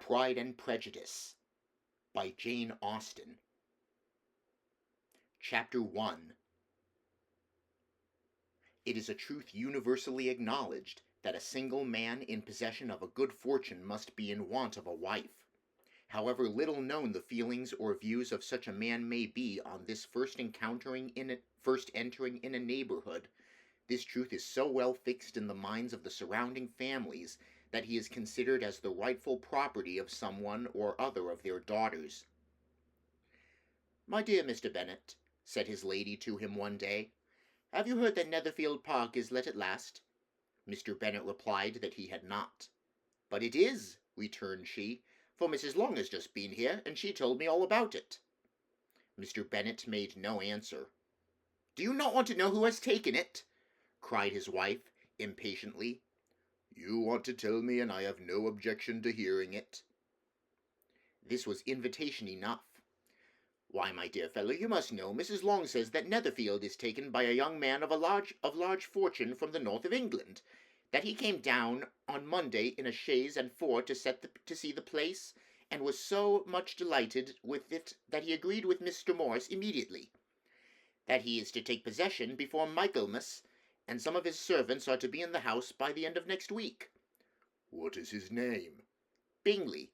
Pride and Prejudice by Jane Austen. Chapter 1. It is a truth universally acknowledged that a single man in possession of a good fortune must be in want of a wife. However little known the feelings or views of such a man may be on this first entering in a neighborhood, this truth is so well fixed in the minds of the surrounding families that he is considered as the rightful property of some one or other of their daughters. "My dear Mr. Bennet," said his lady to him one day, "have you heard that Netherfield Park is let at last?" Mr. Bennet replied that he had not. "But it is," returned she, "for Mrs. Long has just been here, and she told me all about it." Mr. Bennet made no answer. "Do you not want to know who has taken it?" cried his wife, impatiently. "You want to tell me, and I have no objection to hearing it." This was invitation enough. "Why, my dear fellow, you must know Mrs. Long says that Netherfield is taken by a young man of large fortune from the north of England, that he came down on Monday in a chaise and four to see the place, and was so much delighted with it that he agreed with Mr. Morris immediately, that he is to take possession before Michaelmas, and some of his servants are to be in the house by the end of next week." "What is his name?" "Bingley."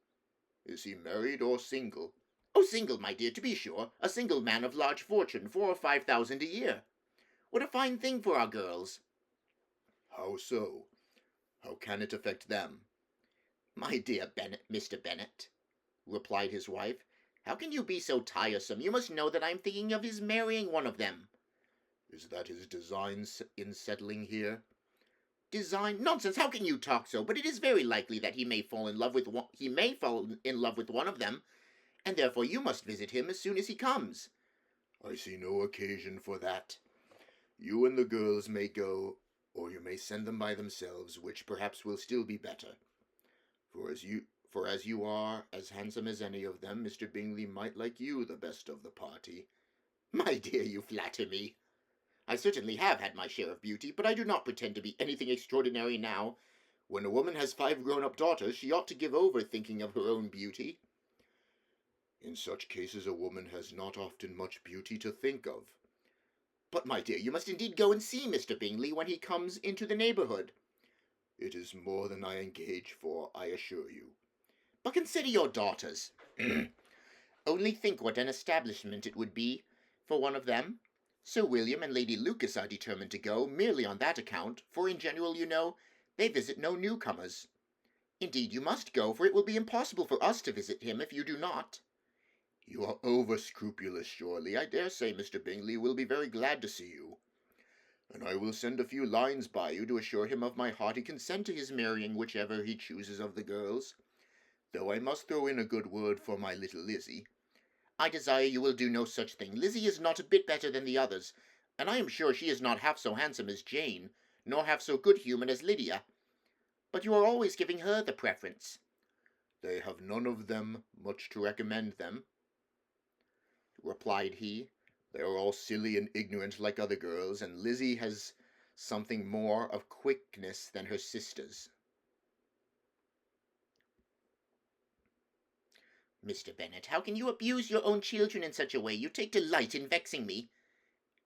"Is he married or single?" "Oh, single, my dear, to be sure, a single man of large fortune, 4,000 or 5,000 a year. What a fine thing for our girls!" "How so? How can it affect them?" "My dear Mr. Bennet," replied his wife, "how can you be so tiresome? You must know that I am thinking of his marrying one of them." "Is that his design in settling here?" "Design? Nonsense! How can you talk so? But it is very likely that he may fall in love with one of them, and therefore you must visit him as soon as he comes." "I see no occasion for that. You and the girls may go, or you may send them by themselves, which perhaps will still be better. For as you are as handsome as any of them, Mr. Bingley might like you the best of the party." "My dear, you flatter me. I certainly have had my share of beauty, but I do not pretend to be anything extraordinary now. When a woman has 5 grown-up daughters, she ought to give over thinking of her own beauty." "In such cases a woman has not often much beauty to think of." "But, my dear, you must indeed go and see Mr. Bingley when he comes into the neighborhood." "It is more than I engage for, I assure you." "But consider your daughters. Only think what an establishment it would be for one of them. Sir William and Lady Lucas are determined to go, merely on that account, for in general, you know, they visit no newcomers. Indeed, you must go, for it will be impossible for us to visit him if you do not." "You are over-scrupulous, surely. I dare say Mr. Bingley will be very glad to see you, and I will send a few lines by you to assure him of my hearty consent to his marrying whichever he chooses of the girls, though I must throw in a good word for my little Lizzie." "I desire you will do no such thing. Lizzie is not a bit better than the others, and I am sure she is not half so handsome as Jane, nor half so good-humoured as Lydia. But you are always giving her the preference." "They have none of them much to recommend them," replied he. "They are all silly and ignorant like other girls, and Lizzie has something more of quickness than her sisters." "Mr. Bennet, how can you abuse your own children in such a way? You take delight in vexing me.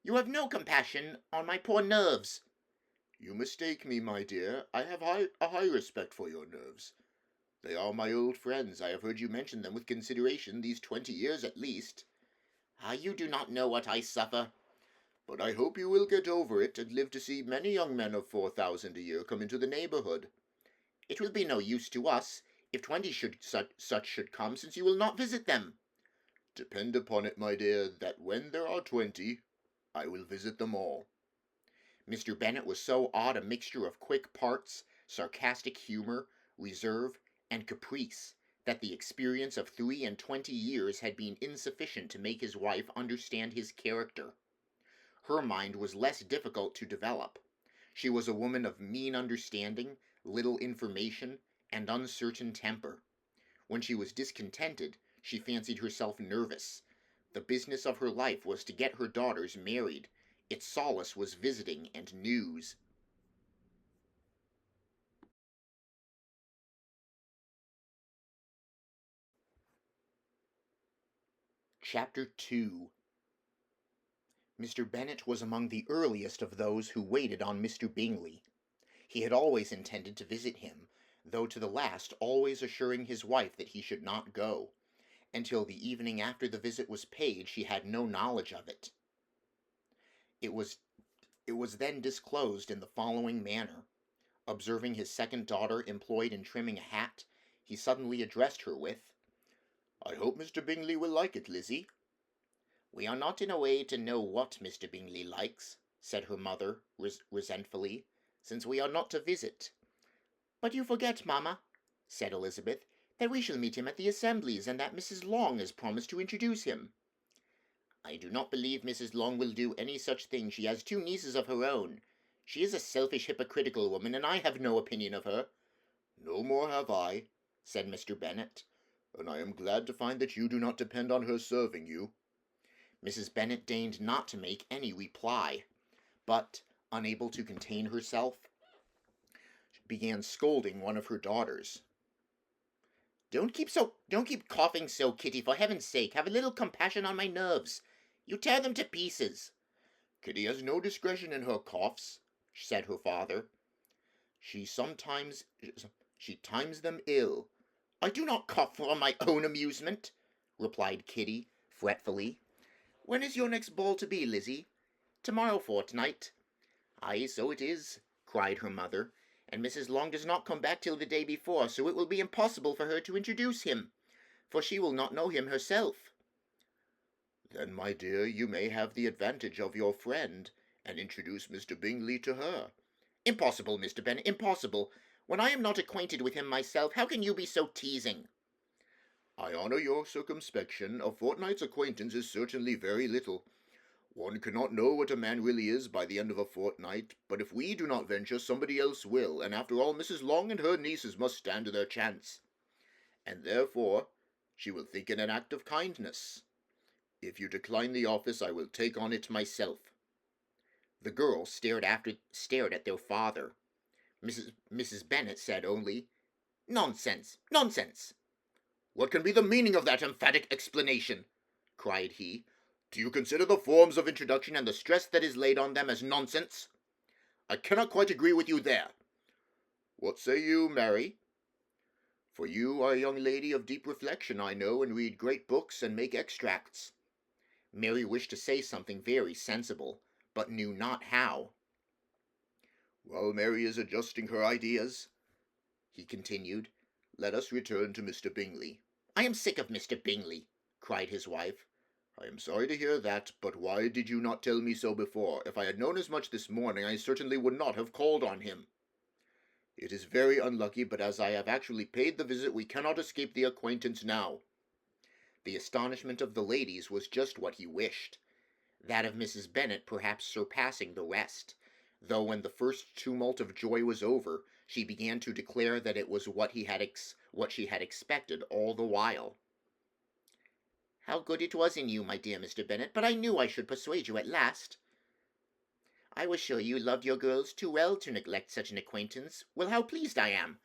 You have no compassion on my poor nerves." "You mistake me, my dear. I have a high respect for your nerves. They are my old friends. I have heard you mention them with consideration these 20 years at least." "Ah, you do not know what I suffer." "But I hope you will get over it, and live to see many young men of 4,000 a year come into the neighborhood." "It will be no use to us, if 20 such should come, since you will not visit them." "Depend upon it, my dear, that when there are 20, I will visit them all." Mr. Bennet was so odd a mixture of quick parts, sarcastic humour, reserve, and caprice, that the experience of 23 years had been insufficient to make his wife understand his character. Her mind was less difficult to develop. She was a woman of mean understanding, little information, and uncertain temper. When she was discontented, she fancied herself nervous. The business of her life was to get her daughters married. Its solace was visiting and news. Chapter 2. Mr. Bennet was among the earliest of those who waited on Mr. Bingley. He had always intended to visit him, though to the last always assuring his wife that he should not go. Until the evening after the visit was paid, she had no knowledge of it. It was then disclosed in the following manner. Observing his second daughter employed in trimming a hat, he suddenly addressed her with, "I hope Mr. Bingley will like it, Lizzie." "We are not in a way to know what Mr. Bingley likes," said her mother, resentfully, "since we are not to visit." "But you forget, mamma," said Elizabeth, "that we shall meet him at the assemblies, and that Mrs. Long has promised to introduce him." "I do not believe Mrs. Long will do any such thing. She has 2 nieces of her own. She is a selfish, hypocritical woman, and I have no opinion of her." "No more have I," said Mr. Bennet. "and I am glad to find that you do not depend on her serving you." Mrs. Bennet deigned not to make any reply, but, unable to contain herself, began scolding one of her daughters. Don't keep coughing so, Kitty, for heaven's sake. Have a little compassion on my nerves. You tear them to pieces." "Kitty has no discretion in her coughs," said her father. She times them ill." "I do not cough for my own amusement," replied Kitty, fretfully. "When is your next ball to be, Lizzie?" "Tomorrow fortnight." "Ay, so it is," cried her mother, "and Mrs. Long does not come back till the day before, so it will be impossible for her to introduce him, for she will not know him herself." "Then, my dear, you may have the advantage of your friend, and introduce Mr. Bingley to her." "Impossible, Mr. Bennet, impossible. When I am not acquainted with him myself, how can you be so teasing?" "I honour your circumspection. A fortnight's acquaintance is certainly very little. One cannot know what a man really is by the end of a fortnight, but if we do not venture, somebody else will, and after all, Mrs. Long and her nieces must stand to their chance. And therefore, she will think it an act of kindness. If you decline the office, I will take on it myself." The girls stared at their father. Mrs. Bennet said only, "Nonsense, nonsense." "What can be the meaning of that emphatic explanation?" cried he. "Do you consider the forms of introduction and the stress that is laid on them as nonsense? I cannot quite agree with you there. What say you, Mary? For you are a young lady of deep reflection, I know, and read great books and make extracts." Mary wished to say something very sensible, but knew not how. "While Mary is adjusting her ideas," he continued, "let us return to Mr. Bingley." "I am sick of Mr. Bingley," cried his wife. "I am sorry to hear that, but why did you not tell me so before? If I had known as much this morning, I certainly would not have called on him. It is very unlucky, but as I have actually paid the visit, we cannot escape the acquaintance now." The astonishment of the ladies was just what he wished, that of Mrs. Bennet perhaps surpassing the rest, though when the first tumult of joy was over, she began to declare that it was what she had expected all the while. "How good it was in you, my dear Mr. Bennet, but I knew I should persuade you at last. I was sure you loved your girls too well to neglect such an acquaintance. Well, how pleased I am!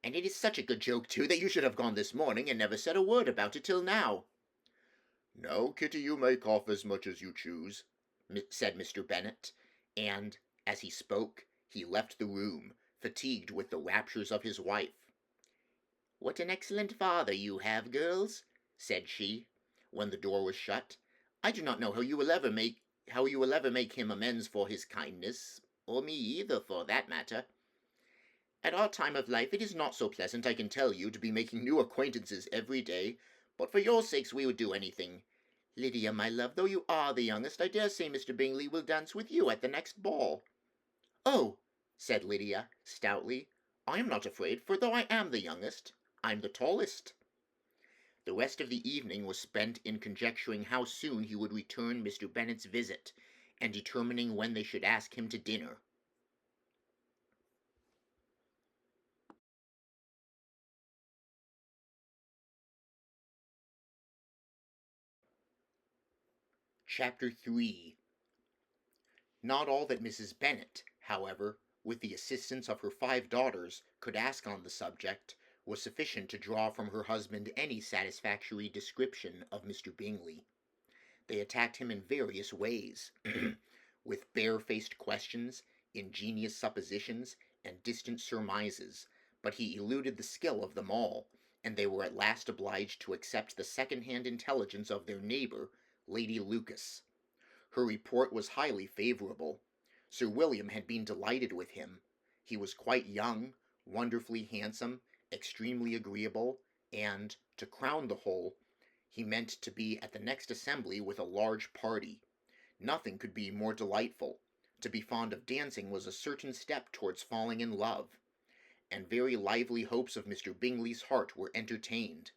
And it is such a good joke, too, that you should have gone this morning and never said a word about it till now." "Now, Kitty, you may cough as much as you choose," said Mr. Bennet, and, as he spoke, he left the room, fatigued with the raptures of his wife. "What an excellent father you have, girls," said she, when the door was shut. "I do not know how you will ever make him amends for his kindness, or me either, for that matter. At our time of life it is not so pleasant, I can tell you, to be making new acquaintances every day, but for your sakes we would do anything. Lydia, my love, though you are the youngest, I dare say Mr. Bingley will dance with you at the next ball." "Oh," said Lydia, stoutly, "I am not afraid, for though I am the youngest, I'm the tallest." The rest of the evening was spent in conjecturing how soon he would return Mr. Bennet's visit, and determining when they should ask him to dinner. Chapter 3. Not all that Mrs. Bennet, however, with the assistance of her 5 daughters, could ask on the subject, was sufficient to draw from her husband any satisfactory description of Mr. Bingley. They attacked him in various ways, with bare-faced questions, ingenious suppositions, and distant surmises, but he eluded the skill of them all, and they were at last obliged to accept the second-hand intelligence of their neighbour, Lady Lucas. Her report was highly favourable. Sir William had been delighted with him. He was quite young, wonderfully handsome, extremely agreeable, and, to crown the whole, he meant to be at the next assembly with a large party. Nothing could be more delightful. To be fond of dancing was a certain step towards falling in love, and very lively hopes of Mr. Bingley's heart were entertained.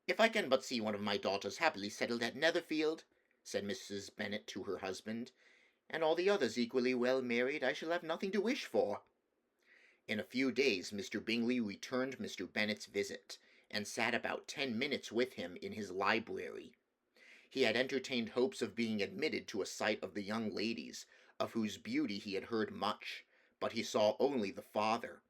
"If I can but see one of my daughters happily settled at Netherfield," said Mrs. Bennet to her husband, "and all the others equally well married, I shall have nothing to wish for." In a few days Mr. Bingley returned Mr. Bennet's visit, and sat about 10 minutes with him in his library. He had entertained hopes of being admitted to a sight of the young ladies, of whose beauty he had heard much, but he saw only the father.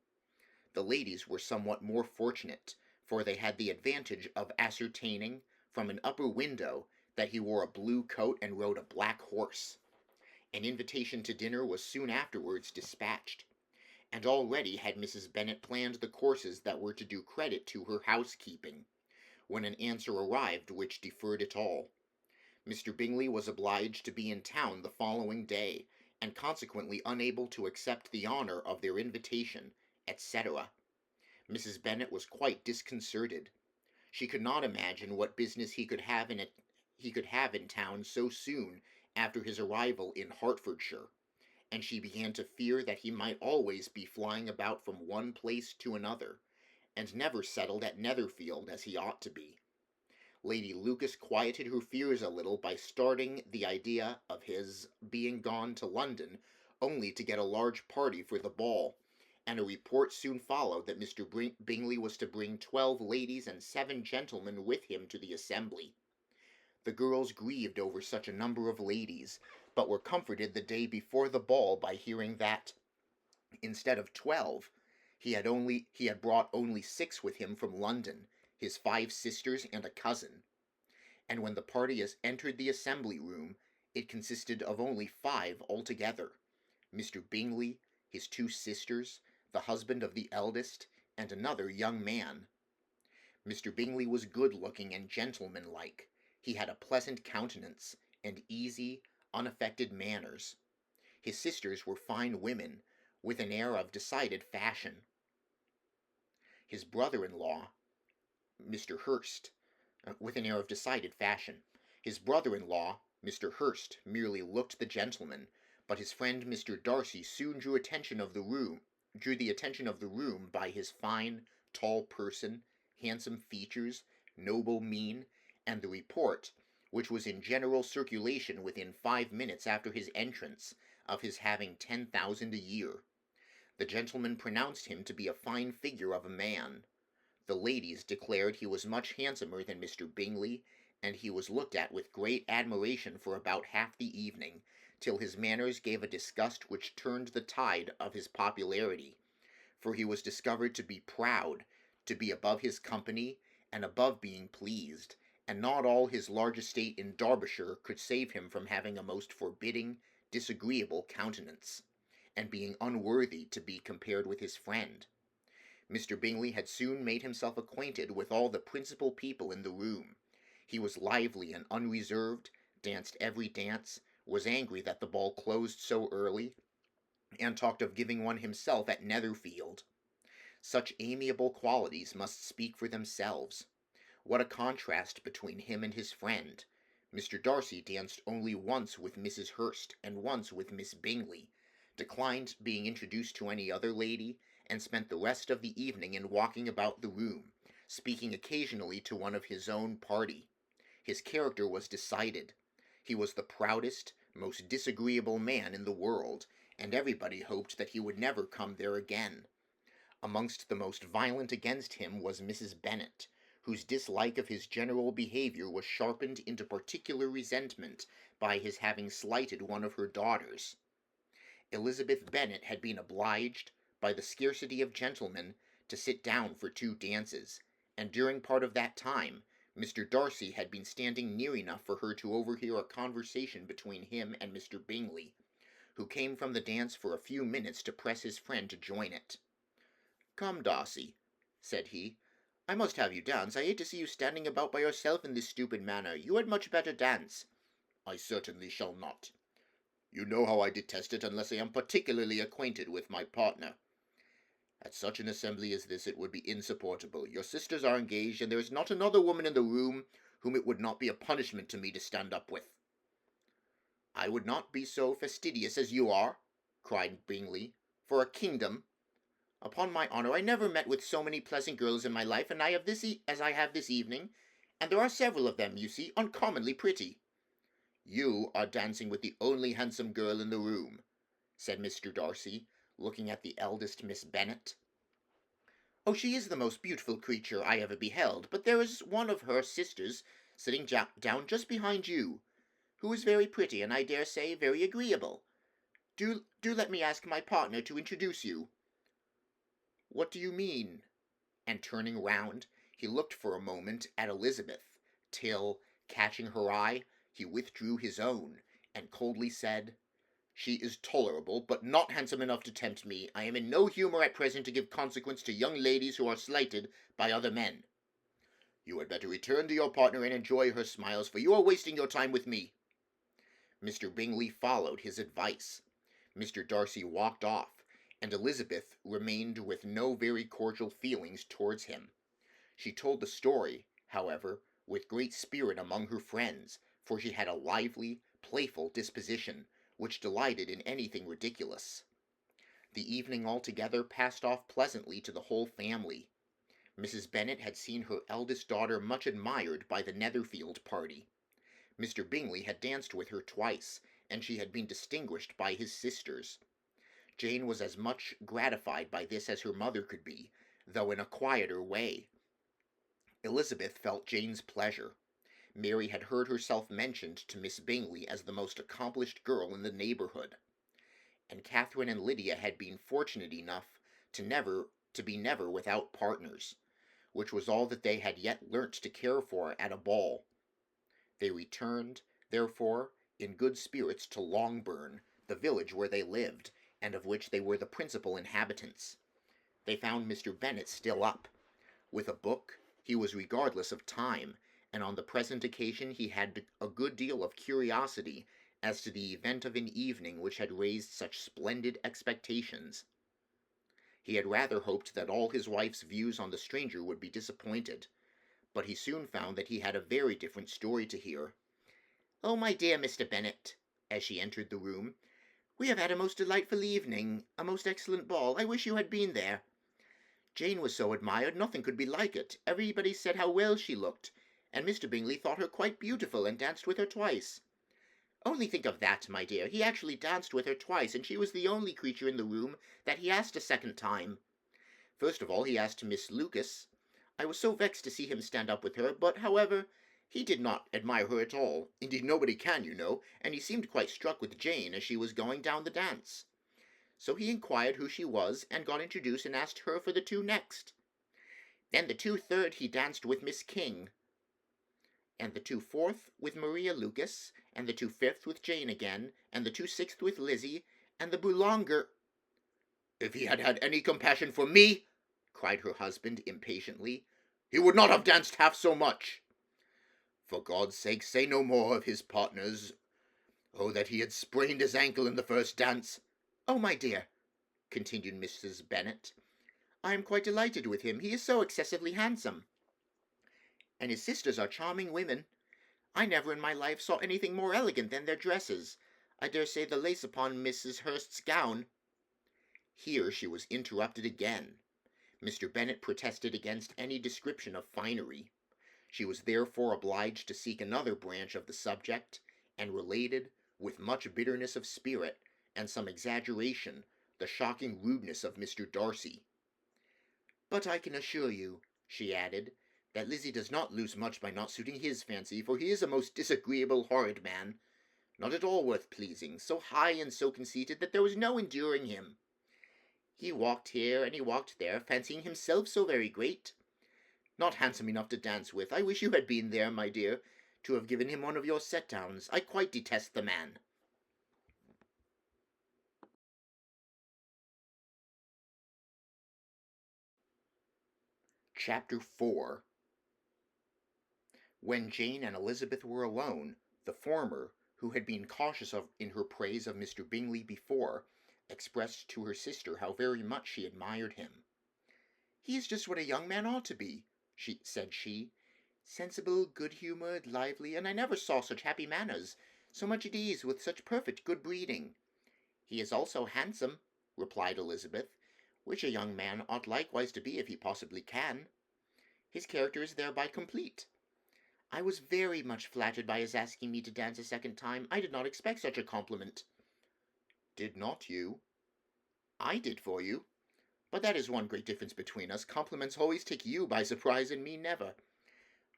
The ladies were somewhat more fortunate, for they had the advantage of ascertaining, from an upper window, that he wore a blue coat and rode a black horse. An invitation to dinner was soon afterwards dispatched, and already had Mrs. Bennet planned the courses that were to do credit to her housekeeping, when an answer arrived which deferred it all. Mr. Bingley was obliged to be in town the following day, and consequently unable to accept the honour of their invitation, etc. Mrs. Bennet was quite disconcerted. She could not imagine what business he could have in town so soon after his arrival in Hertfordshire, and she began to fear that he might always be flying about from one place to another, and never settled at Netherfield as he ought to be. Lady Lucas quieted her fears a little by starting the idea of his being gone to London only to get a large party for the ball, and a report soon followed that Mr. Bingley was to bring 12 ladies and 7 gentlemen with him to the assembly. The girls grieved over such a number of ladies, but were comforted the day before the ball by hearing that, instead of 12, he had brought only 6 with him from London, his 5 sisters and a cousin. And when the party entered the assembly room, it consisted of only 5 altogether: Mr. Bingley, his 2 sisters, the husband of the eldest, and another young man. Mr. Bingley was good-looking and gentlemanlike. He had a pleasant countenance, and easy, unaffected manners. His sisters were fine women, with an air of decided fashion. His brother-in-law, Mr. Hurst, with an air of decided fashion. His brother-in-law, Mr. Hurst, merely looked the gentleman, but his friend Mr. Darcy soon drew the attention of the room by his fine, tall person, handsome features, noble mien, and the report, which was in general circulation within 5 minutes after his entrance, of his having 10,000 a year. The gentleman pronounced him to be a fine figure of a man. The ladies declared he was much handsomer than Mr. Bingley, and he was looked at with great admiration for about half the evening, till his manners gave a disgust which turned the tide of his popularity, for he was discovered to be proud, to be above his company, and above being pleased, and not all his large estate in Derbyshire could save him from having a most forbidding, disagreeable countenance, and being unworthy to be compared with his friend. Mr. Bingley had soon made himself acquainted with all the principal people in the room. He was lively and unreserved, danced every dance, was angry that the ball closed so early, and talked of giving one himself at Netherfield. Such amiable qualities must speak for themselves. What a contrast between him and his friend! Mr. Darcy danced only once with Mrs. Hurst and once with Miss Bingley, declined being introduced to any other lady, and spent the rest of the evening in walking about the room, speaking occasionally to one of his own party. His character was decided. He was the proudest, most disagreeable man in the world, and everybody hoped that he would never come there again. Amongst the most violent against him was Mrs. Bennet, whose dislike of his general behaviour was sharpened into particular resentment by his having slighted one of her daughters. Elizabeth Bennet had been obliged, by the scarcity of gentlemen, to sit down for 2 dances, and during part of that time Mr. Darcy had been standing near enough for her to overhear a conversation between him and Mr. Bingley, who came from the dance for a few minutes to press his friend to join it. "Come, Darcy," said he, "I must have you dance. I hate to see you standing about by yourself in this stupid manner. You had much better dance." "I certainly shall not. You know how I detest it unless I am particularly acquainted with my partner. At such an assembly as this it would be insupportable. Your sisters are engaged, and there is not another woman in the room whom it would not be a punishment to me to stand up with." "I would not be so fastidious as you are," cried Bingley, "for a kingdom. Upon my honour, I never met with so many pleasant girls in my life as I have this evening, and there are several of them, you see, uncommonly pretty." "You are dancing with the only handsome girl in the room," said Mr. Darcy, looking at the eldest Miss Bennet. "Oh, she is the most beautiful creature I ever beheld, but there is one of her sisters sitting down just behind you, who is very pretty, and I dare say very agreeable. Do let me ask my partner to introduce you." "What do you mean?" And turning round, he looked for a moment at Elizabeth, till, catching her eye, he withdrew his own, and coldly said, "She is tolerable, but not handsome enough to tempt me. I am in no humour at present to give consequence to young ladies who are slighted by other men. You had better return to your partner and enjoy her smiles, for you are wasting your time with me." Mr. Bingley followed his advice. Mr. Darcy walked off, and Elizabeth remained with no very cordial feelings towards him. She told the story, however, with great spirit among her friends, for she had a lively, playful disposition, which delighted in anything ridiculous. The evening altogether passed off pleasantly to the whole family. Mrs. Bennet had seen her eldest daughter much admired by the Netherfield party. Mr. Bingley had danced with her twice, and she had been distinguished by his sisters. Jane was as much gratified by this as her mother could be, though in a quieter way. Elizabeth felt Jane's pleasure. Mary had heard herself mentioned to Miss Bingley as the most accomplished girl in the neighbourhood, and Catherine and Lydia had been fortunate enough to be never without partners, which was all that they had yet learnt to care for at a ball. They returned, therefore, in good spirits to Longbourn, the village where they lived, and of which they were the principal inhabitants. They found Mr. Bennet still up. With a book, he was regardless of time, and on the present occasion he had a good deal of curiosity as to the event of an evening which had raised such splendid expectations. He had rather hoped that all his wife's views on the stranger would be disappointed, but he soon found that he had a very different story to hear. "Oh, my dear Mr. Bennet," as she entered the room, "we have had a most delightful evening, a most excellent ball. I wish you had been there. Jane was so admired, nothing could be like it. Everybody said how well she looked, and Mr. Bingley thought her quite beautiful, and danced with her twice. Only think of that, my dear. He actually danced with her twice, and she was the only creature in the room that he asked a second time. First of all he asked Miss Lucas. I was so vexed to see him stand up with her, but, however, he did not admire her at all. Indeed, nobody can, you know, and he seemed quite struck with Jane as she was going down the dance. So he inquired who she was, and got introduced and asked her for the two next. Then the 2/3 he danced with Miss King, and the 2/4 with Maria Lucas, and the 2/5 with Jane again, and the 2/6 with Lizzie, and the Boulanger—" "If he had had any compassion for me," cried her husband impatiently, "he would not have danced half so much. For God's sake, say no more of his partners. Oh, that he had sprained his ankle in the first dance." "Oh, my dear," continued Mrs. Bennet, "I am quite delighted with him. He is so excessively handsome. And his sisters are charming women. I never in my life saw anything more elegant than their dresses. I dare say the lace upon Mrs. Hurst's gown—" Here she was interrupted again. Mr. Bennet protested against any description of finery. She was therefore obliged to seek another branch of the subject, and related, with much bitterness of spirit, and some exaggeration, the shocking rudeness of Mr. Darcy. "But I can assure you," she added, "that Lizzie does not lose much by not suiting his fancy, for he is a most disagreeable, horrid man, not at all worth pleasing, so high and so conceited that there was no enduring him. He walked here and he walked there, fancying himself so very great. Not handsome enough to dance with. I wish you had been there, my dear, to have given him one of your set-downs. I quite detest the man. Chapter 4. When Jane and Elizabeth were alone, the former, who had been cautious in her praise of Mr. Bingley before, expressed to her sister how very much she admired him. "He is just what a young man ought to be," said she. "Sensible, good-humoured, lively, and I never saw such happy manners, so much at ease, with such perfect good breeding." "He is also handsome," replied Elizabeth, "which a young man ought likewise to be if he possibly can. His character is thereby complete. I was very much flattered by his asking me to dance a second time. I did not expect such a compliment." "Did not you?" "I did for you. But that is one great difference between us. Compliments always take you by surprise, and me never.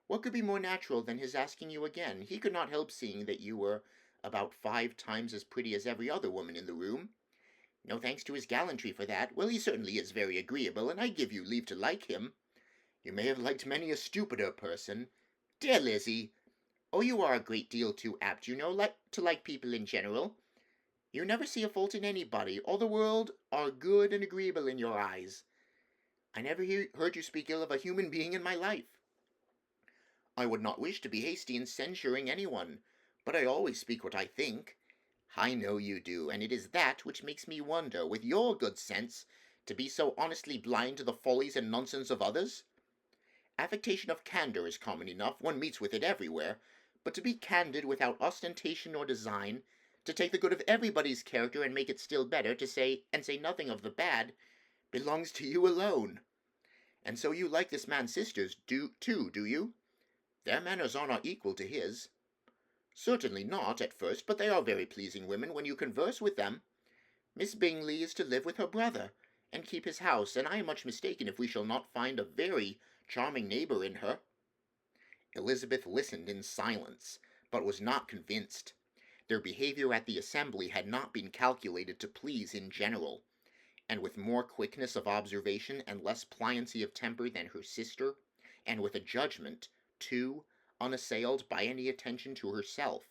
What could be more natural than his asking you again? He could not help seeing that you were about 5 times as pretty as every other woman in the room. No thanks to his gallantry for that. Well, he certainly is very agreeable, and I give you leave to like him. You may have liked many a stupider person. Dear Lizzie, oh, you are a great deal too apt, you know, to like people in general. You never see a fault in anybody. All the world are good and agreeable in your eyes. I never heard you speak ill of a human being in my life." "I would not wish to be hasty in censuring anyone, but I always speak what I think." "I know you do, and it is that which makes me wonder, with your good sense, to be so honestly blind to the follies and nonsense of others. Affectation of candour is common enough, one meets with it everywhere, but to be candid without ostentation or design, to take the good of everybody's character and make it still better, to say nothing of the bad, belongs to you alone. And so you like this man's sisters, do you? Their manners are not equal to his." "Certainly not, at first, but they are very pleasing women when you converse with them. Miss Bingley is to live with her brother, and keep his house, and I am much mistaken if we shall not find a very charming neighbour in her." Elizabeth listened in silence, but was not convinced. Their behaviour at the assembly had not been calculated to please in general, and with more quickness of observation and less pliancy of temper than her sister, and with a judgment, too, unassailed by any attention to herself,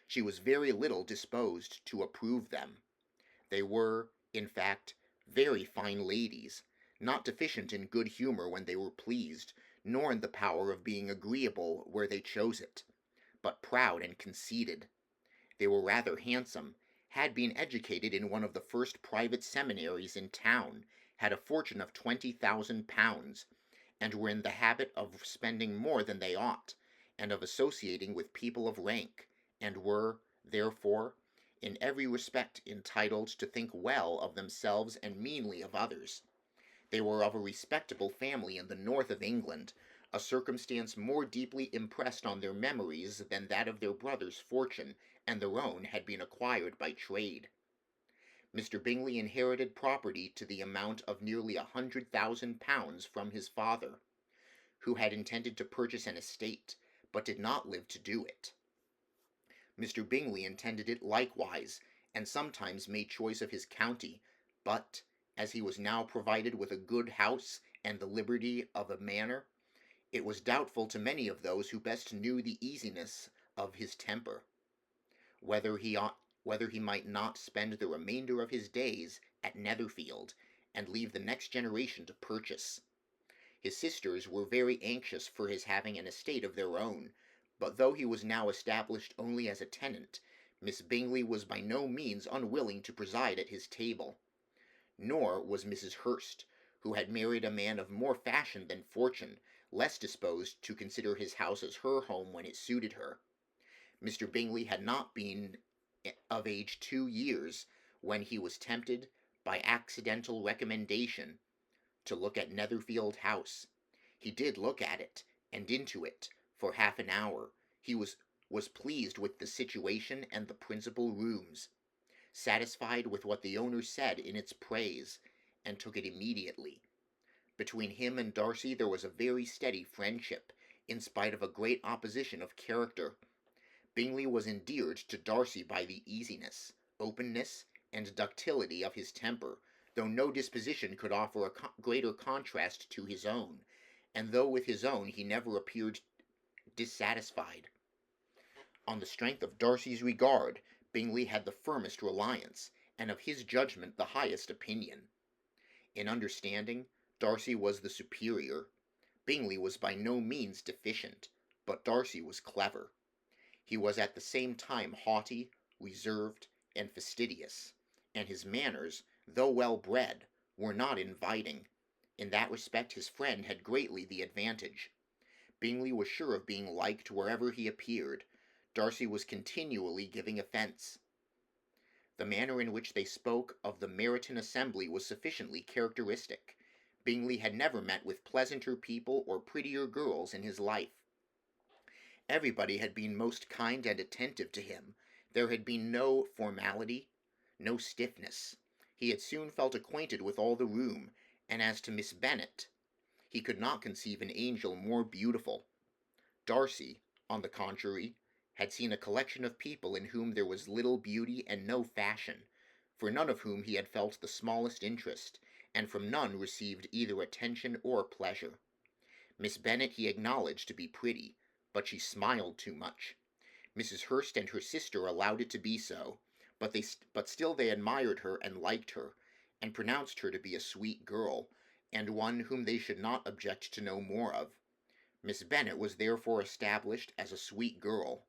she was very little disposed to approve them. They were, in fact, very fine ladies, not deficient in good humour when they were pleased, nor in the power of being agreeable where they chose it, but proud and conceited. They were rather handsome, had been educated in one of the first private seminaries in town, had a fortune of £20,000, and were in the habit of spending more than they ought, and of associating with people of rank, and were, therefore, in every respect entitled to think well of themselves and meanly of others. They were of a respectable family in the north of England, a circumstance more deeply impressed on their memories than that of their brother's fortune, and their own had been acquired by trade. Mr. Bingley inherited property to the amount of nearly £100,000 from his father, who had intended to purchase an estate, but did not live to do it. Mr. Bingley intended it likewise, and sometimes made choice of his county, but, as he was now provided with a good house and the liberty of a manor, it was doubtful to many of those who best knew the easiness of his temper, whether he might not spend the remainder of his days at Netherfield, and leave the next generation to purchase. His sisters were very anxious for his having an estate of their own, but though he was now established only as a tenant, Miss Bingley was by no means unwilling to preside at his table. Nor was Mrs. Hurst, who had married a man of more fashion than fortune, less disposed to consider his house as her home when it suited her. Mr. Bingley had not been of age 2 years when he was tempted, by accidental recommendation, to look at Netherfield House. He did look at it, and into it, for half an hour. He was pleased with the situation and the principal rooms, satisfied with what the owner said in its praise, and took it immediately. Between him and Darcy there was a very steady friendship, in spite of a great opposition of character. Bingley was endeared to Darcy by the easiness, openness, and ductility of his temper, though no disposition could offer a greater contrast to his own, and though with his own he never appeared dissatisfied. On the strength of Darcy's regard, Bingley had the firmest reliance, and of his judgment the highest opinion. In understanding, Darcy was the superior. Bingley was by no means deficient, but Darcy was clever. He was at the same time haughty, reserved, and fastidious, and his manners, though well bred, were not inviting. In that respect his friend had greatly the advantage. Bingley was sure of being liked wherever he appeared. Darcy was continually giving offence. The manner in which they spoke of the Meryton assembly was sufficiently characteristic. Bingley had never met with pleasanter people or prettier girls in his life. Everybody had been most kind and attentive to him. There had been no formality, no stiffness. He had soon felt acquainted with all the room, and as to Miss Bennet, he could not conceive an angel more beautiful. Darcy, on the contrary, had seen a collection of people in whom there was little beauty and no fashion, for none of whom he had felt the smallest interest, and from none received either attention or pleasure. Miss Bennet he acknowledged to be pretty, but she smiled too much. Mrs. Hurst and her sister allowed it to be so, but still they admired her and liked her, and pronounced her to be a sweet girl, and one whom they should not object to know more of. Miss Bennet was therefore established as a sweet girl,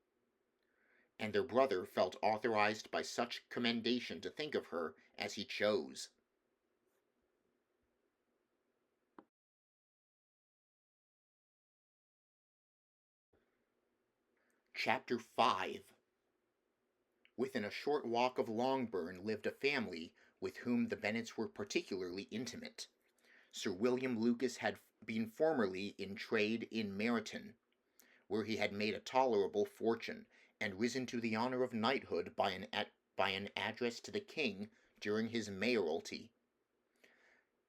and their brother felt authorized by such commendation to think of her as he chose. Chapter 5. Within a short walk of Longbourn lived a family with whom the Bennets were particularly intimate. Sir William Lucas had been formerly in trade in Meryton, where he had made a tolerable fortune, and risen to the honour of knighthood by an address to the king during his mayoralty.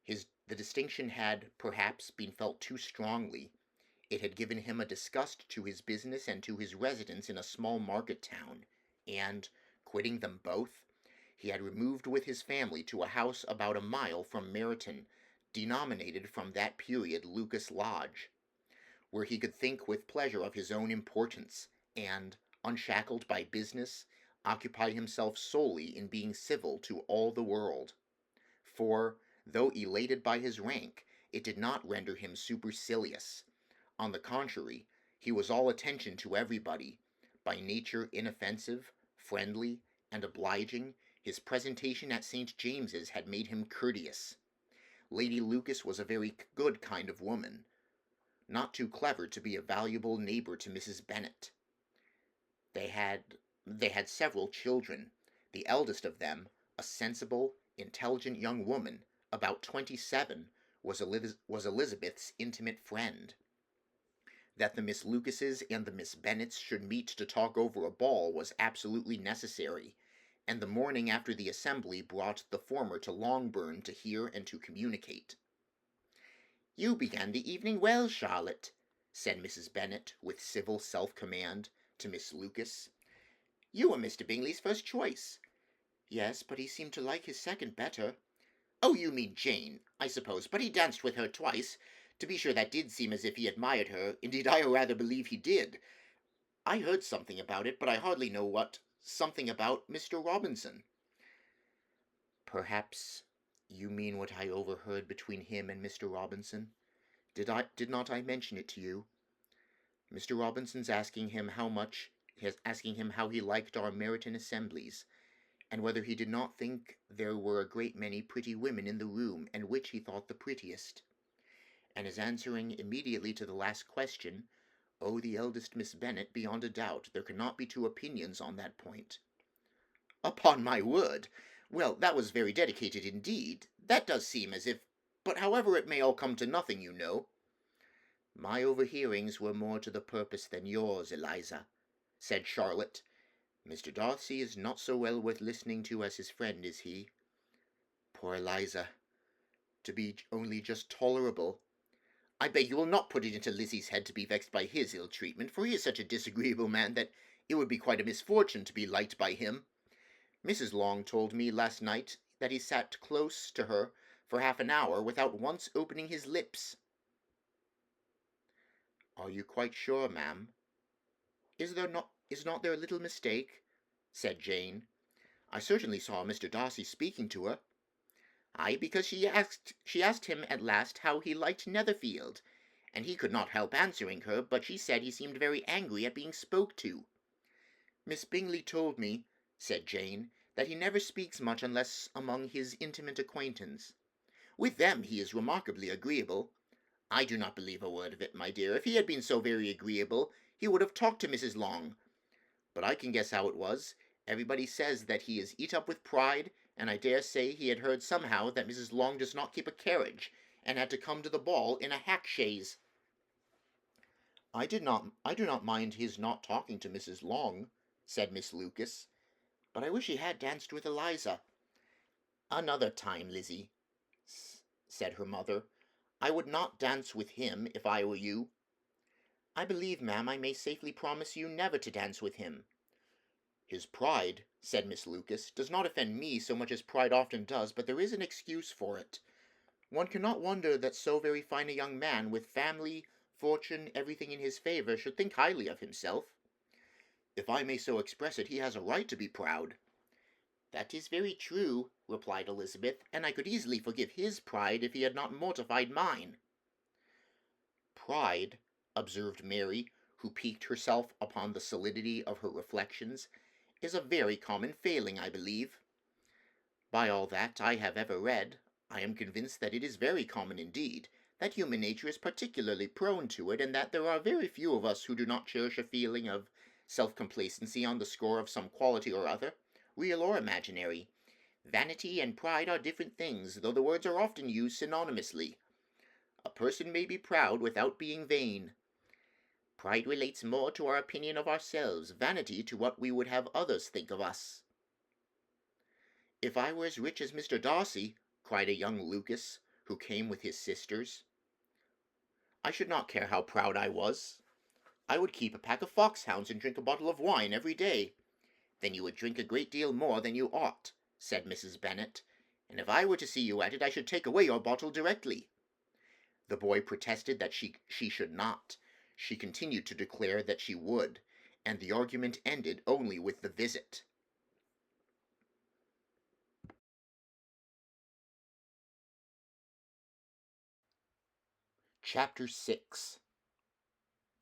The distinction had, perhaps, been felt too strongly. It had given him a disgust to his business and to his residence in a small market town, and, quitting them both, he had removed with his family to a house about a mile from Meryton, denominated from that period Lucas Lodge, where he could think with pleasure of his own importance, and, unshackled by business, occupy himself solely in being civil to all the world. For, though elated by his rank, it did not render him supercilious. On the contrary, he was all attention to everybody. By nature inoffensive, friendly, and obliging, his presentation at St. James's had made him courteous. Lady Lucas was a very good kind of woman, not too clever to be a valuable neighbour to Mrs. Bennet. They had several children. The eldest of them, a sensible, intelligent young woman, about 27, was Elizabeth's intimate friend. That the Miss Lucases and the Miss Bennets should meet to talk over a ball was absolutely necessary, and the morning after the assembly brought the former to Longbourn to hear and to communicate. "You began the evening well, Charlotte," said Mrs. Bennet, with civil self-command, to Miss Lucas. "You were Mr. Bingley's first choice." "Yes, but he seemed to like his second better." "Oh, you mean Jane, I suppose, but he danced with her twice. To be sure, that did seem as if he admired her. Indeed, I rather believe he did. I heard something about it, but I hardly know what. Something about Mr. Robinson." "Perhaps you mean what I overheard between him and Mr. Robinson? Did not I mention it to you? Mr. Robinson's asking him how he liked our Meryton assemblies, and whether he did not think there were a great many pretty women in the room, and which he thought the prettiest. And is answering immediately to the last question, oh, the eldest Miss Bennet, beyond a doubt. There cannot be two opinions on that point." "Upon my word! Well, that was very dedicated indeed. That does seem as if... But however, it may all come to nothing, you know." "My overhearings were more to the purpose than yours, Eliza," said Charlotte. "Mr. Darcy is not so well worth listening to as his friend, is he? Poor Eliza! To be only just tolerable. I beg you will not put it into Lizzie's head to be vexed by his ill treatment, for he is such a disagreeable man that it would be quite a misfortune to be liked by him. Mrs. Long told me last night that he sat close to her for half an hour without once opening his lips." Are you quite sure, ma'am? Is not there a little mistake? Said Jane. I certainly saw Mr. Darcy speaking to her. Ay, because she asked him at last how he liked Netherfield, and he could not help answering her, but she said he seemed very angry at being spoke to. Miss Bingley told me, said Jane, that he never speaks much unless among his intimate acquaintance. With them he is remarkably agreeable. I do not believe a word of it, my dear. If he had been so very agreeable, he would have talked to Mrs. Long. But I can guess how it was. Everybody says that he is eat up with pride, and I dare say he had heard somehow that Mrs. Long does not keep a carriage, and had to come to the ball in a hack chaise. I do not mind his not talking to Mrs. Long, said Miss Lucas, but I wish he had danced with Eliza. Another time, Lizzie, said her mother. I would not dance with him if I were you. I believe, ma'am, I may safely promise you never to dance with him. His pride, said Miss Lucas, does not offend me so much as pride often does, but there is an excuse for it. One cannot wonder that so very fine a young man, with family, fortune, everything in his favour, should think highly of himself. If I may so express it, he has a right to be proud. That is very true, replied Elizabeth, and I could easily forgive his pride if he had not mortified mine. Pride, observed Mary, who piqued herself upon the solidity of her reflections, is a very common failing, I believe. By all that I have ever read, I am convinced that it is very common indeed, that human nature is particularly prone to it, and that there are very few of us who do not cherish a feeling of self-complacency on the score of some quality or other, real or imaginary. Vanity and pride are different things, though the words are often used synonymously. A person may be proud without being vain. Pride relates more to our opinion of ourselves, vanity to what we would have others think of us. If I were as rich as Mr. Darcy, cried a young Lucas, who came with his sisters, I should not care how proud I was. I would keep a pack of foxhounds and drink a bottle of wine every day. Then you would drink a great deal more than you ought, said Mrs. Bennet, and if I were to see you at it, I should take away your bottle directly. The boy protested that she should not. She continued to declare that she would, and the argument ended only with the visit. Chapter 6.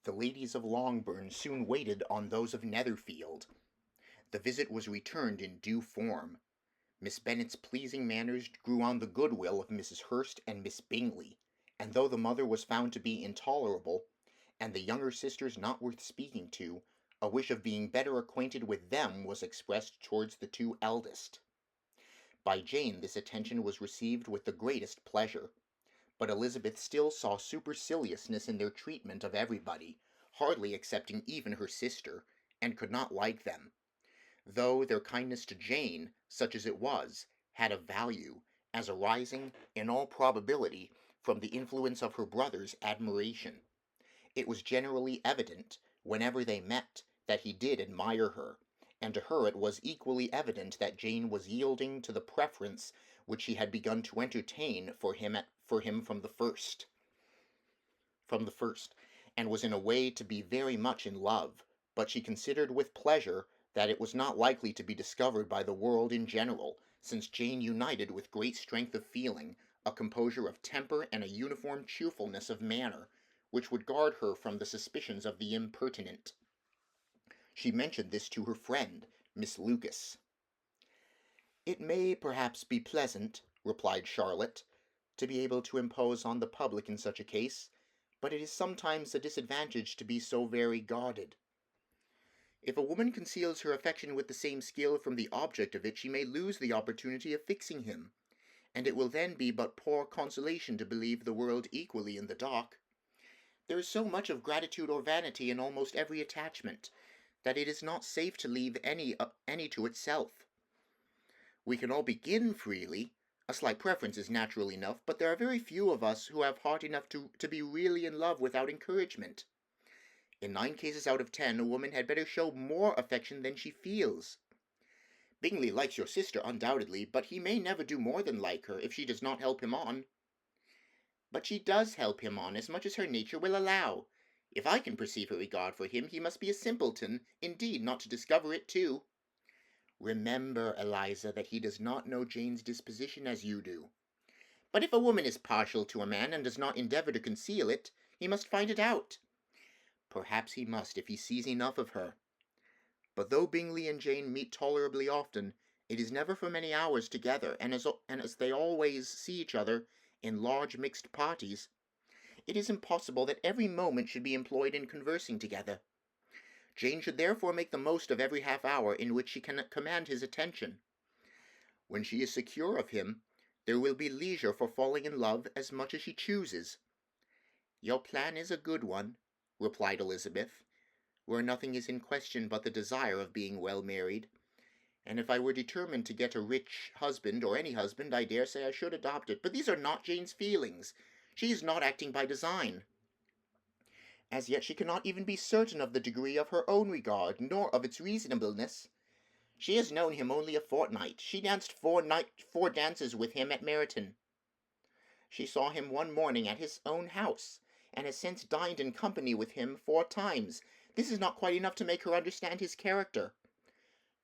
The ladies of Longbourn soon waited on those of Netherfield. The visit was returned in due form. Miss Bennet's pleasing manners grew on the goodwill of Mrs. Hurst and Miss Bingley, and though the mother was found to be intolerable, and the younger sisters not worth speaking to, a wish of being better acquainted with them was expressed towards the two eldest. By Jane this attention was received with the greatest pleasure, but Elizabeth still saw superciliousness in their treatment of everybody, hardly excepting even her sister, and could not like them, though their kindness to Jane, such as it was, had a value, as arising, in all probability, from the influence of her brother's admiration. It was generally evident, whenever they met, that he did admire her, and to her it was equally evident that Jane was yielding to the preference which she had begun to entertain for him from the first, and was in a way to be very much in love, but she considered with pleasure that it was not likely to be discovered by the world in general, since Jane united with great strength of feeling, a composure of temper, and a uniform cheerfulness of manner, which would guard her from the suspicions of the impertinent. She mentioned this to her friend, Miss Lucas. It may perhaps be pleasant, replied Charlotte, to be able to impose on the public in such a case, but it is sometimes a disadvantage to be so very guarded. If a woman conceals her affection with the same skill from the object of it, she may lose the opportunity of fixing him, and it will then be but poor consolation to believe the world equally in the dock. There is so much of gratitude or vanity in almost every attachment, that it is not safe to leave any to itself. We can all begin freely. A slight preference is natural enough, but there are very few of us who have heart enough to be really in love without encouragement. In 9 cases out of 10, a woman had better show more affection than she feels. Bingley likes your sister undoubtedly, but he may never do more than like her if she does not help him on. But she does help him on as much as her nature will allow. If I can perceive a regard for him, he must be a simpleton, indeed, not to discover it too. Remember, Eliza, that he does not know Jane's disposition as you do. But if a woman is partial to a man and does not endeavour to conceal it, he must find it out. Perhaps he must if he sees enough of her. But though Bingley and Jane meet tolerably often, it is never for many hours together, and as they always see each other in large mixed parties, it is impossible that every moment should be employed in conversing together. Jane should therefore make the most of every half hour in which she can command his attention. When she is secure of him, there will be leisure for falling in love as much as she chooses. Your plan is a good one, replied Elizabeth, where nothing is in question but the desire of being well married, and if I were determined to get a rich husband, or any husband, I dare say I should adopt it. But these are not Jane's feelings. She is not acting by design. As yet she cannot even be certain of the degree of her own regard, nor of its reasonableness. She has known him only a fortnight. She danced 4 dances with him at Meryton. She saw him one morning at his own house, and has since dined in company with him 4 times. This is not quite enough to make her understand his character.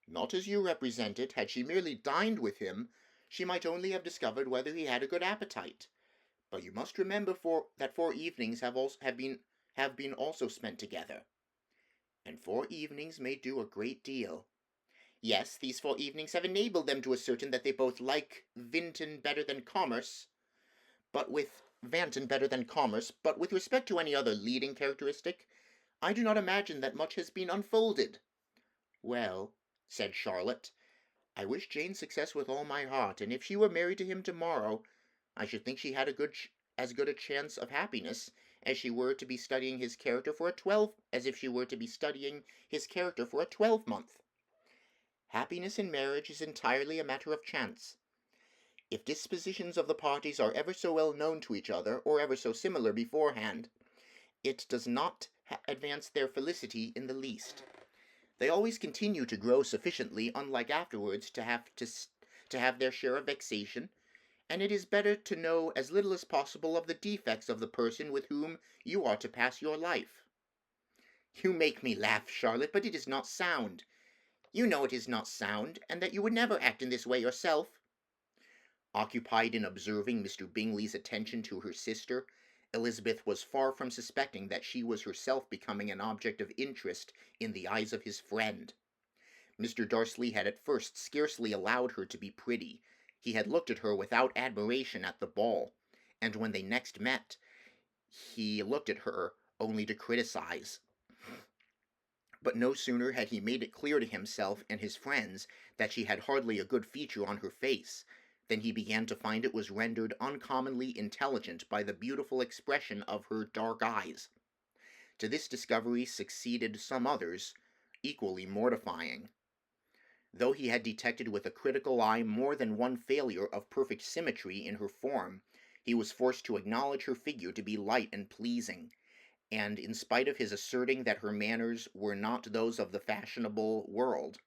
Not as you represent it. Had she merely dined with him, she might only have discovered whether he had a good appetite. But you must remember that 4 evenings have been also spent together. And 4 evenings may do a great deal. Yes, these 4 evenings have enabled them to ascertain that they both like Vinton better than Commerce, but with respect to any other leading characteristic, I do not imagine that much has been unfolded. Well, said Charlotte, I wish Jane success with all my heart, and if she were married to him tomorrow, I should think she had as good a chance of happiness as if she were to be studying his character for a 12-month. Happiness in marriage is entirely a matter of chance. If dispositions of the parties are ever so well known to each other, or ever so similar beforehand, it does not advance their felicity in the least. They always continue to grow sufficiently unlike afterwards to have their share of vexation, and it is better to know as little as possible of the defects of the person with whom you are to pass your life. You make me laugh, Charlotte, but it is not sound. You know it is not sound, and that you would never act in this way yourself. Occupied in observing Mr. Bingley's attention to her sister, Elizabeth was far from suspecting that she was herself becoming an object of interest in the eyes of his friend. Mr. Darcy had at first scarcely allowed her to be pretty. He had looked at her without admiration at the ball, and when they next met, he looked at her only to criticize. But no sooner had he made it clear to himself and his friends that she had hardly a good feature on her face, than he began to find it was rendered uncommonly intelligent by the beautiful expression of her dark eyes. To this discovery succeeded some others, equally mortifying. Though he had detected with a critical eye more than one failure of perfect symmetry in her form, he was forced to acknowledge her figure to be light and pleasing, and in spite of his asserting that her manners were not those of the fashionable world,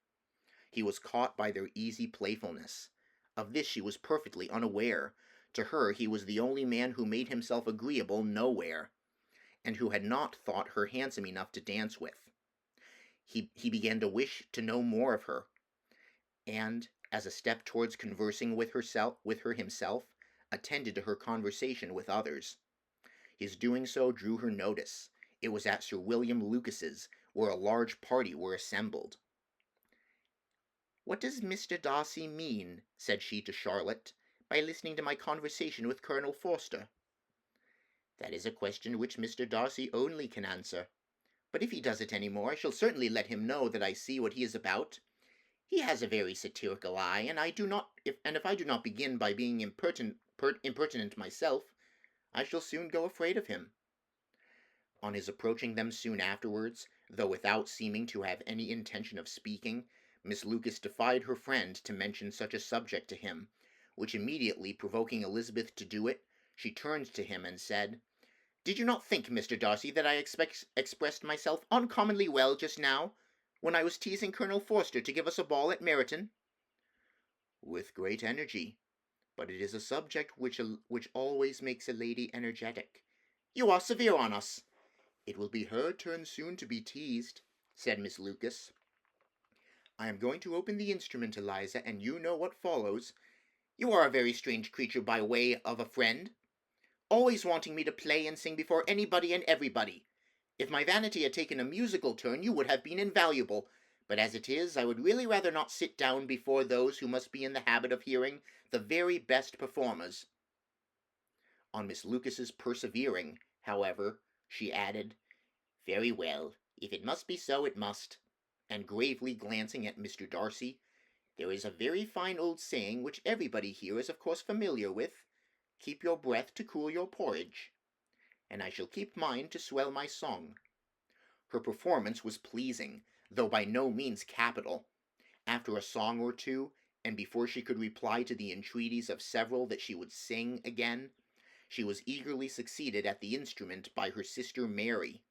he was caught by their easy playfulness. Of this she was perfectly unaware. To her he was the only man who made himself agreeable nowhere, and who had not thought her handsome enough to dance with. He began to wish to know more of her, and, as a step towards conversing with her himself, attended to her conversation with others. His doing so drew her notice. It was at Sir William Lucas's, where a large party were assembled. "What does Mr. Darcy mean," said she to Charlotte, "by listening to my conversation with Colonel Forster?" "That is a question which Mr. Darcy only can answer. But if he does it any more, I shall certainly let him know that I see what he is about. He has a very satirical eye, and if I do not begin by being impertinent myself, I shall soon go afraid of him." On his approaching them soon afterwards, though without seeming to have any intention of speaking, Miss Lucas defied her friend to mention such a subject to him, which immediately provoking Elizabeth to do it, she turned to him and said, "Did you not think, Mr. Darcy, that I expressed myself uncommonly well just now, when I was teasing Colonel Forster to give us a ball at Meryton?" "With great energy. But it is a subject which always makes a lady energetic." "You are severe on us." It will be her turn soon to be teased, said Miss Lucas. I am going to open the instrument, Eliza, and you know what follows. You are a very strange creature by way of a friend, always wanting me to play and sing before anybody and everybody. If my vanity had taken a musical turn, you would have been invaluable, but as it is, I would really rather not sit down before those who must be in the habit of hearing the very best performers. On Miss Lucas's persevering, however, she added, Very well, if it must be so, it must, and gravely glancing at Mr. Darcy, there is a very fine old saying which everybody here is of course familiar with, keep your breath to cool your porridge, and I shall keep mine to swell my song. Her performance was pleasing, though by no means capital. After a song or two, and before she could reply to the entreaties of several that she would sing again, she was eagerly succeeded at the instrument by her sister Mary,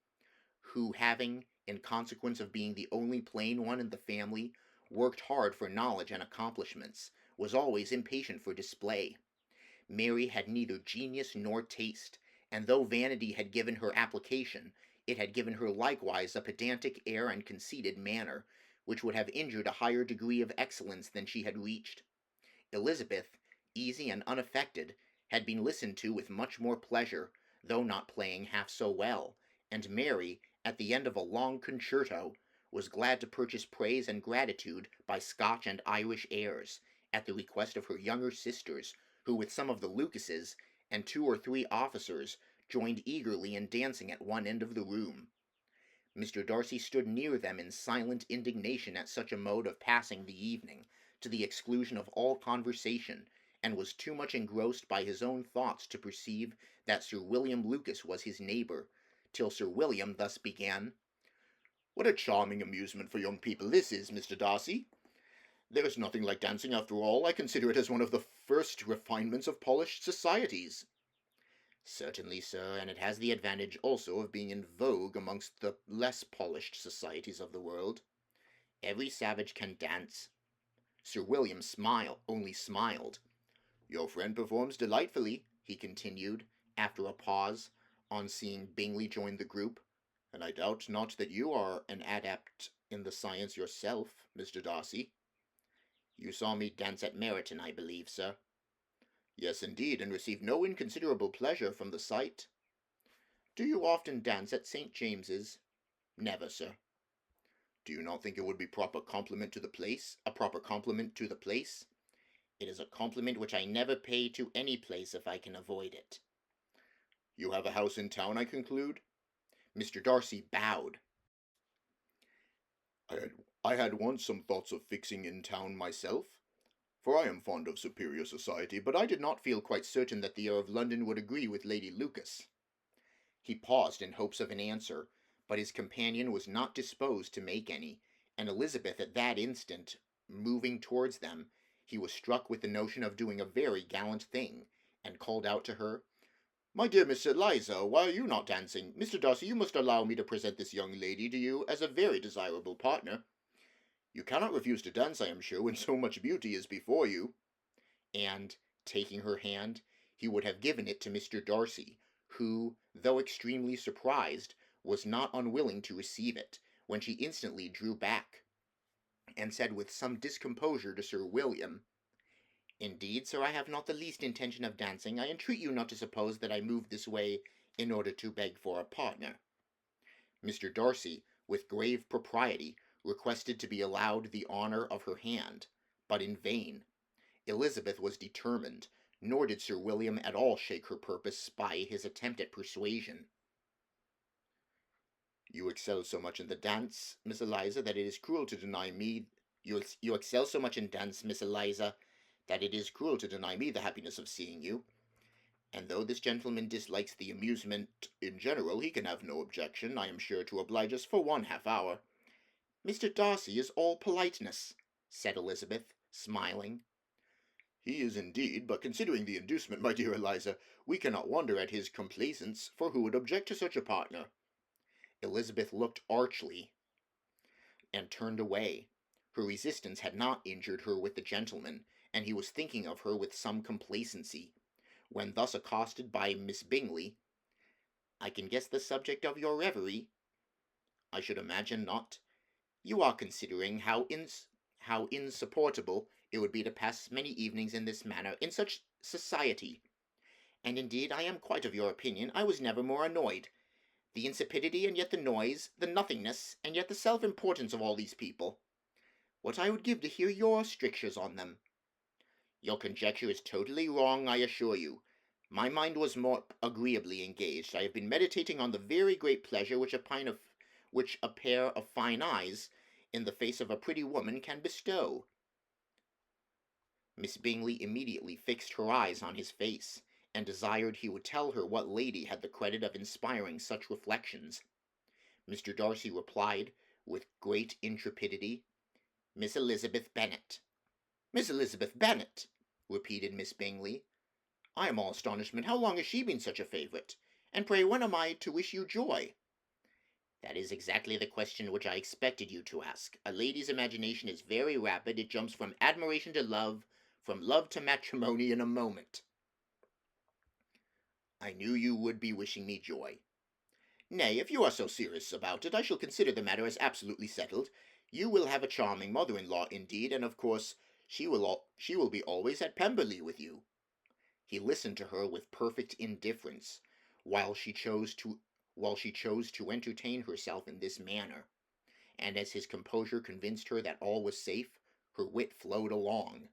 who, having, in consequence of being the only plain one in the family, worked hard for knowledge and accomplishments, was always impatient for display. Mary had neither genius nor taste, and though vanity had given her application, it had given her likewise a pedantic air and conceited manner, which would have injured a higher degree of excellence than she had reached. Elizabeth, easy and unaffected, had been listened to with much more pleasure, though not playing half so well, and Mary, at the end of a long concerto, was glad to purchase praise and gratitude by Scotch and Irish airs, at the request of her younger sisters, who with some of the Lucases, and 2 or 3 officers, joined eagerly in dancing at one end of the room. Mr. Darcy stood near them in silent indignation at such a mode of passing the evening, to the exclusion of all conversation, and was too much engrossed by his own thoughts to perceive that Sir William Lucas was his neighbour, till Sir William thus began, What a charming amusement for young people this is, Mr. Darcy. There is nothing like dancing after all. I consider it as one of the first refinements of polished societies. Certainly, sir, and it has the advantage also of being in vogue amongst the less polished societies of the world. Every savage can dance. Sir William only smiled. Your friend performs delightfully, he continued, after a pause, on seeing Bingley join the group, and I doubt not that you are an adept in the science yourself, Mr. Darcy. You saw me dance at Meryton, I believe, sir. Yes, indeed, and received no inconsiderable pleasure from the sight. Do you often dance at St. James's? Never, sir. Do you not think it would be a proper compliment to the place? It is a compliment which I never pay to any place if I can avoid it. You have a house in town, I conclude? Mr. Darcy bowed. I had once some thoughts of fixing in town myself, for I am fond of superior society, but I did not feel quite certain that the air of London would agree with Lady Lucas. He paused in hopes of an answer, but his companion was not disposed to make any, and Elizabeth at that instant, moving towards them, he was struck with the notion of doing a very gallant thing, and called out to her, My dear Miss Eliza, why are you not dancing? Mr. Darcy, you must allow me to present this young lady to you as a very desirable partner. You cannot refuse to dance, I am sure, when so much beauty is before you. And, taking her hand, he would have given it to Mr. Darcy, who, though extremely surprised, was not unwilling to receive it, when she instantly drew back, and said with some discomposure to Sir William, Indeed, sir, I have not the least intention of dancing. I entreat you not to suppose that I move this way in order to beg for a partner. Mr. Darcy, with grave propriety, requested to be allowed the honour of her hand, but in vain. Elizabeth was determined, nor did Sir William at all shake her purpose by his attempt at persuasion. You excel so much in the dance, Miss Eliza, that it is cruel to deny me. You excel so much in dance, Miss Eliza, that it is cruel to deny me the happiness of seeing you. And though this gentleman dislikes the amusement in general, he can have no objection, I am sure, to oblige us for 1/2 hour. Mr. Darcy is all politeness, said Elizabeth, smiling. He is indeed, but considering the inducement, my dear Eliza, we cannot wonder at his complaisance, for who would object to such a partner? Elizabeth looked archly, and turned away. Her resistance had not injured her with the gentleman, and he was thinking of her with some complacency, when thus accosted by Miss Bingley. I can guess the subject of your reverie. I should imagine not. You are considering how insupportable it would be to pass many evenings in this manner, in such society. And indeed I am quite of your opinion. I was never more annoyed. The insipidity, and yet the noise, the nothingness, and yet the self-importance of all these people. What I would give to hear your strictures on them. Your conjecture is totally wrong, I assure you. My mind was more agreeably engaged. I have been meditating on the very great pleasure which a pair of fine eyes in the face of a pretty woman can bestow. Miss Bingley immediately fixed her eyes on his face, and desired he would tell her what lady had the credit of inspiring such reflections. Mr. Darcy replied, with great intrepidity, Miss Elizabeth Bennet. Miss Elizabeth Bennet! Repeated Miss Bingley. I am all astonishment. How long has she been such a favourite? And pray when am I to wish you joy? That is exactly the question which I expected you to ask. A lady's imagination is very rapid. It jumps from admiration to love, from love to matrimony in a moment. I knew you would be wishing me joy. Nay, if you are so serious about it, I shall consider the matter as absolutely settled. You will have a charming mother-in-law, indeed, and of course she will be always at Pemberley with you. He listened to her with perfect indifference, while she chose to entertain herself in this manner, and as his composure convinced her that all was safe, her wit flowed along.